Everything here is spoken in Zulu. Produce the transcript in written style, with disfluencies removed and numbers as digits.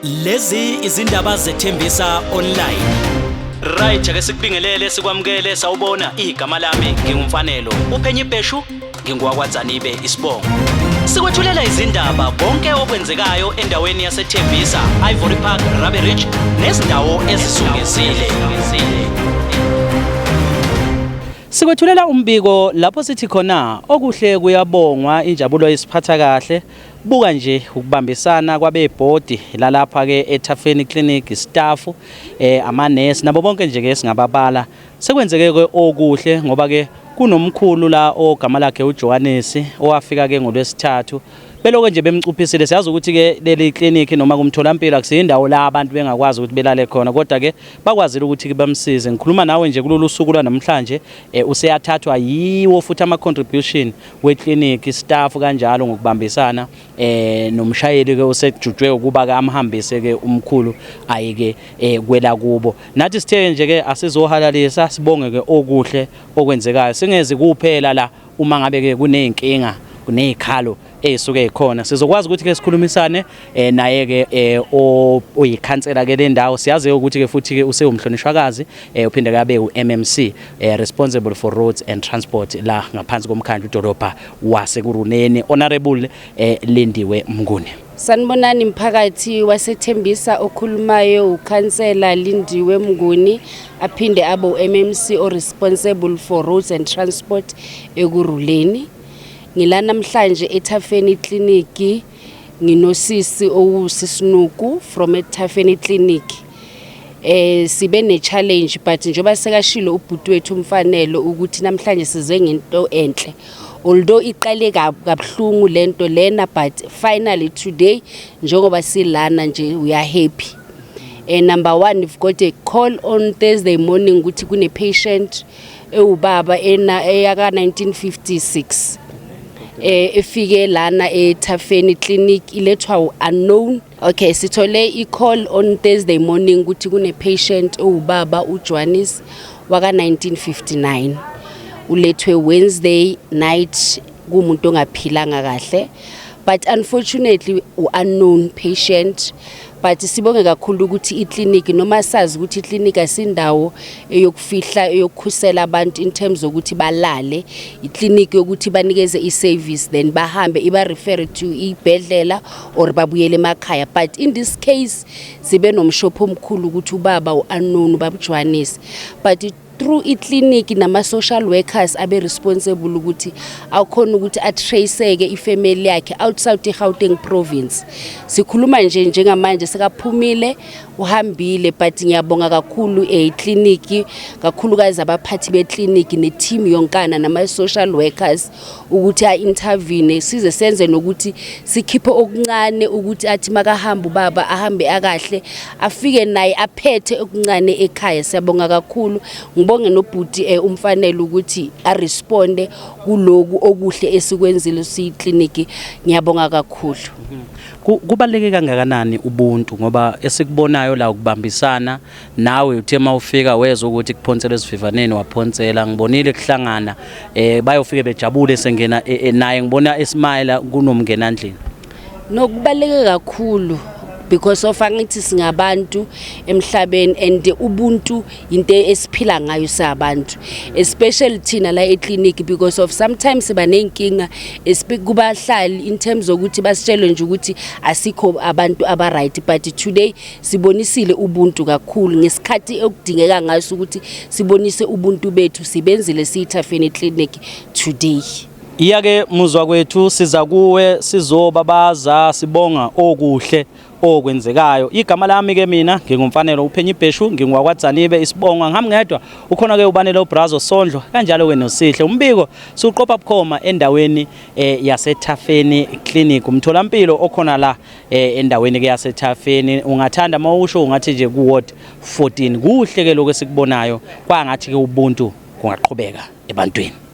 Lezi izindaba zethembisa online. Right ake sikubingelele sikwamukele sawubona igama lami ngingumfanelo uphenye ibheshu ngingwakwaZanibe isibongo. Sikwethulela izindaba bonke okwenzekayo endaweni yaseThembisa, Ivory Park, Rabbe Ridge nezindawo ezisungezile. Sikwethulela umbiko lapho sithi khona okuhle kuyabongwa injabulo isiphatha kahle. Buka nje ukubambisana kwabebhodi lalapha ke eThafeni Clinic staff amanesi nabo bonke nje ke singababala sekwenzeke ke okuhle ngoba ke kunomkhulu la ogama lakhe uJohannes owafika ke ngolwesithathu beloko nje bemcuphisile. Siyazi ukuthi ke leli clinic noma kumtholampilo akusiyindawo la abantu bengakwazi ukuthi belale khona, kodwa ke bakwazile ukuthi bamsize. Ngikhuluma nawe nje kulolu suku lwanamhlanje useyathathwa yiwo futhi ama contribution we clinic staff kanjalo ngokubambisana nomshayeli ke usejujwe ukuba ke amhambise ke umkhulu ayike kwela kubo. Nathi sithe nje ke asizohalalisa sibonge ke okuhle okwenzekayo, singezi kuphela la uma ngabe ke kuneyinkinga kunezikhalo ezisuke ekhona sizokwazi ukuthi ke sikhulumisane naye ke oyikhansela ke le ndawo. Siyazi ukuthi ke futhi ke usewumhlonishwakazi uphinde ke abe uMMC responsible for roads and transport la ngaphansi komkhandlu idolobha wasekuruneni, Honorable Lindiwe Mnguni. Sanibonani mphakathi waseThembisa, okhulumayo ukhansela Lindiwe Mnguni aphinde abe uMMC o responsible for roads and transport ekuruleni. Ngila namhlanje eThafeni Clinic nginosisi owusisinuku from eThafeni Clinic. Sibe ne challenge but njoba sekashilo ubhuti wethu umfanelo ukuthi namhlanje size ngento enhle. Although iqale kabuhlungu lento lena but finally today njengoba silana nje we are happy. Number one, we've got a call on Thursday morning ukuthi kune patient ewubaba eyaka 1956. Efike lana eThafeni Clinic ilethwa unknown. Okay, sithole i-call on Thursday morning ukuthi kune patient owubaba uJohannes waka 1959 ulethwe Wednesday night kumuntu ongaphilanga kahle, but unfortunately unknown patient. But sibonge kakhulu ukuthi iclinic noma sazi ukuthi iclinic asindawo eyokufihla eyokukhusela abantu in terms ukuthi balale, iclinic yokuthi banikeze iservice then bahambe iba refer to ibhedlela or babuyele emakhaya. But in this case sibe nomshopho omkhulu ukuthi ubaba unknown ubaba Johannes, but through iclinic nama social workers abe responsible ukuthi awukhona ukuthi atraceke ifamily yakhe outside eGauteng province. Sikhuluma nje njengamanje sekaphumile uhambile, but ngiyabonga kakhulu eclinic kakhulukazi abaphathi beclinic neteam yonkana nama social workers ukuthi intervene size senze nokuthi sikhiphe okuncane ukuthi athi makahamba ubaba ahambe akahle afike naye aphethe okuncane ekhaya. Siyabonga kakhulu, ngibonge nobhuti umfanele ukuthi aresponde kuloku okuhle esikwenzile siclinic. Ngiyabonga kakhulu. Kubaleke kangakanani ubuntu ngoba esikubonayo la ukubambisana nawe uthe mawufika wezwe ukuthi kuphonsela esivivaneni waphonsela, ngibonile kuhlangana bayofike bejabule sengena naye ngibona esmile kunomngenandlini. Nokubaleke kakhulu because of angithi singabantu emhlabeni and ubuntu into esiphila ngayo sabantu, especially thina la eclinic because of sometimes banenkinga kubahlali in terms ukuthi basitshele nje ukuthi asikho abantu aba right, but today sibonisile ubuntu kakhulu ngesikhathi okudingeka ngaso ukuthi sibonise ubuntu bethu sibenzile siThafeni Clinic today. Iyake muzwa kwethu siza kuwe sizobabaza sibonga okuhle okwenzekayo. Igama lami ke mina ngingumfanelo uphenye ibheshu ngingwakwaZanibe isibongo, ngihambngedwa ukhona ke ubanele uBrazo Sondlo kanjalo ke noSihle. Umbiko siqopha bukhoma endaweni yaseThafeni Clinic umtholampilo okhona la endaweni ke yaseThafeni. Ungathanda mawusho ungathi nje ku ward 14 kuhle ke lokho esikubonayo kwangathi ke ubuntu kungaqhubeka ebantwini.